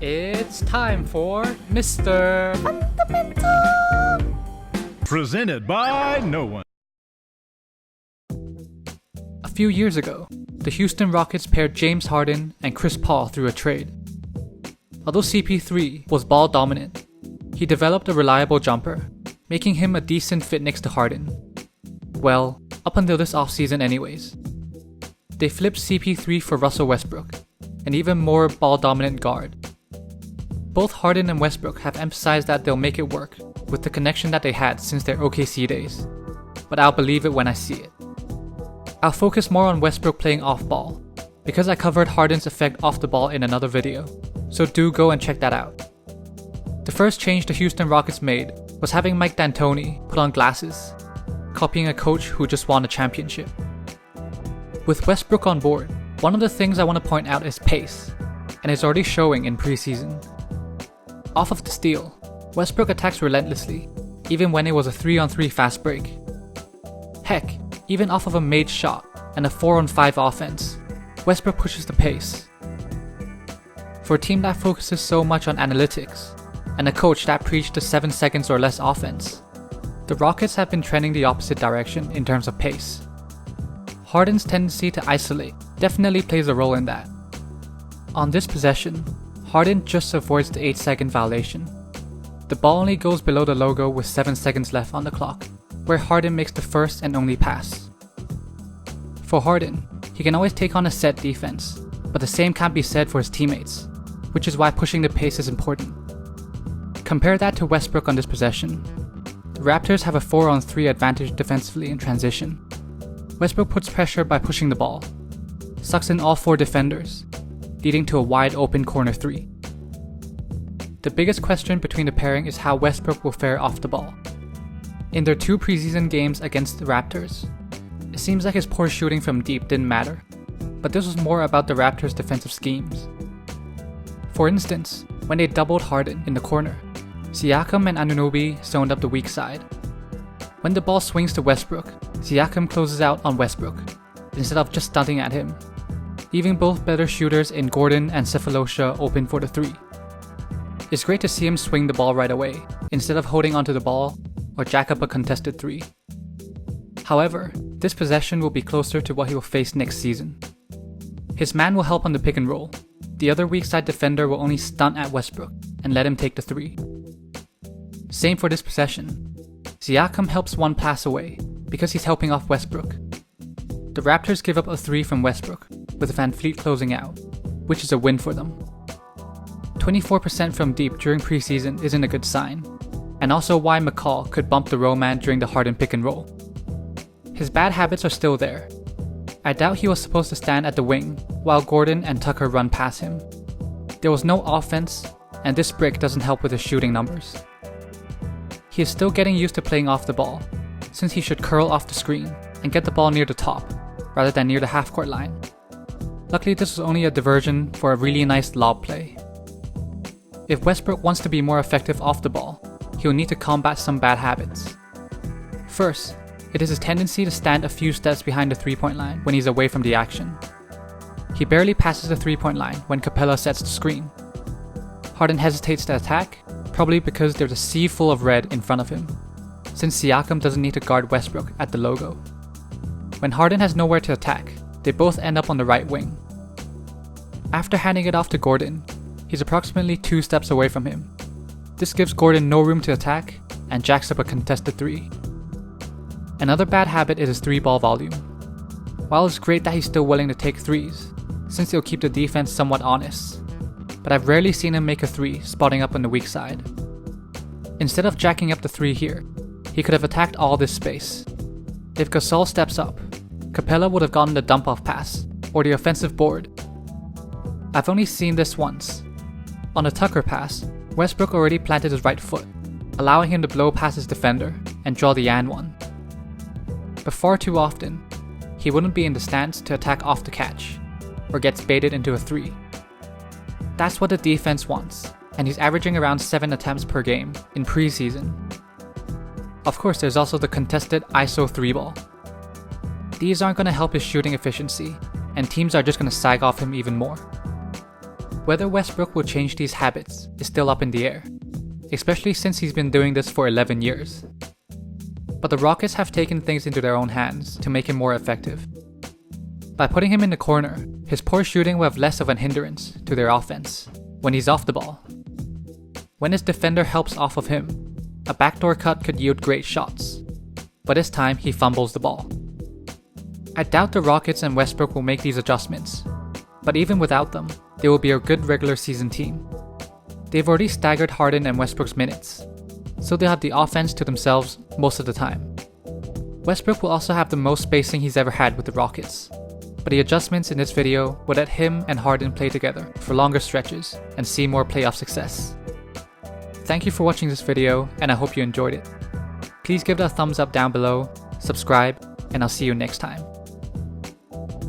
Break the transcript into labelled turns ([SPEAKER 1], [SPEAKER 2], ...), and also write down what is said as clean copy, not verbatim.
[SPEAKER 1] It's time for Mr. Fundamental!
[SPEAKER 2] Presented by no one.
[SPEAKER 1] A few years ago, the Houston Rockets paired James Harden and Chris Paul through a trade. Although CP3 was ball dominant, he developed a reliable jumper, making him a decent fit next to Harden. Well, up until this offseason anyways. They flipped CP3 for Russell Westbrook, an even more ball-dominant guard. Both Harden and Westbrook have emphasized that they'll make it work with the connection that they had since their OKC days, but I'll believe it when I see it. I'll focus more on Westbrook playing off-ball, because I covered Harden's effect off the ball in another video, so do go and check that out. The first change the Houston Rockets made was having Mike D'Antoni put on glasses, copying a coach who just won a championship. With Westbrook on board, one of the things I want to point out is pace, and it's already showing in preseason. Off of the steal, Westbrook attacks relentlessly, even when it was a 3-on-3 fast break. Heck, even off of a made shot and a 4-on-5 offense, Westbrook pushes the pace. For a team that focuses so much on analytics, and a coach that preached the 7 seconds or less offense, the Rockets have been trending the opposite direction in terms of pace. Harden's tendency to isolate definitely plays a role in that. On this possession, Harden just avoids the 8-second violation. The ball only goes below the logo with 7 seconds left on the clock, where Harden makes the first and only pass. For Harden, he can always take on a set defense, but the same can't be said for his teammates, which is why pushing the pace is important. Compare that to Westbrook on this possession. The Raptors have a 4-on-3 advantage defensively in transition. Westbrook puts pressure by pushing the ball, sucks in all 4 defenders, leading to a wide open corner 3. The biggest question between the pairing is how Westbrook will fare off the ball. In their 2 preseason games against the Raptors, it seems like his poor shooting from deep didn't matter, but this was more about the Raptors' defensive schemes. For instance, when they doubled Harden in the corner, Siakam and Anunoby zoned up the weak side. When the ball swings to Westbrook, Siakam closes out on Westbrook, instead of just stunting at him, leaving both better shooters in Gordon and Cephalosha open for the 3. It's great to see him swing the ball right away, instead of holding onto the ball or jack up a contested 3. However, this possession will be closer to what he will face next season. His man will help on the pick and roll. The other weak side defender will only stunt at Westbrook and let him take the 3. Same for this possession. Siakam helps one pass away because he's helping off Westbrook. The Raptors give up a 3 from Westbrook, with Van Fleet closing out, which is a win for them. 24% from deep during preseason isn't a good sign, and also why McCall could bump the roll man during the Harden pick and roll. His bad habits are still there. I doubt he was supposed to stand at the wing while Gordon and Tucker run past him. There was no offense, and this brick doesn't help with his shooting numbers. He is still getting used to playing off the ball, since he should curl off the screen and get the ball near the top, rather than near the half-court line. Luckily, this was only a diversion for a really nice lob play. If Westbrook wants to be more effective off the ball, he'll need to combat some bad habits. First, it is his tendency to stand a few steps behind the 3-point line when he's away from the action. He barely passes the 3-point line when Capella sets the screen. Harden hesitates to attack, probably because there's a sea full of red in front of him, since Siakam doesn't need to guard Westbrook at the logo. When Harden has nowhere to attack, they both end up on the right wing. After handing it off to Gordon, he's approximately 2 steps away from him. This gives Gordon no room to attack and jacks up a contested 3. Another bad habit is his 3-ball volume. While it's great that he's still willing to take 3s, since it'll keep the defense somewhat honest, but I've rarely seen him make a 3 spotting up on the weak side. Instead of jacking up the 3 here, he could have attacked all this space. If Gasol steps up, Capella would have gotten the dump-off pass, or the offensive board. I've only seen this once. On a Tucker pass, Westbrook already planted his right foot, allowing him to blow past his defender and draw the and one. But far too often, he wouldn't be in the stance to attack off the catch, or gets baited into a 3. That's what the defense wants, and he's averaging around 7 attempts per game in preseason. Of course, there's also the contested ISO 3-ball. These aren't going to help his shooting efficiency, and teams are just going to sag off him even more. Whether Westbrook will change these habits is still up in the air, especially since he's been doing this for 11 years. But the Rockets have taken things into their own hands to make him more effective. By putting him in the corner, his poor shooting will have less of an hindrance to their offense when he's off the ball. When his defender helps off of him, a backdoor cut could yield great shots, but this time he fumbles the ball. I doubt the Rockets and Westbrook will make these adjustments, but even without them, they will be a good regular season team. They've already staggered Harden and Westbrook's minutes, so they'll have the offense to themselves most of the time. Westbrook will also have the most spacing he's ever had with the Rockets, but the adjustments in this video will let him and Harden play together for longer stretches and see more playoff success. Thank you for watching this video, and I hope you enjoyed it. Please give it a thumbs up down below, subscribe, and I'll see you next time.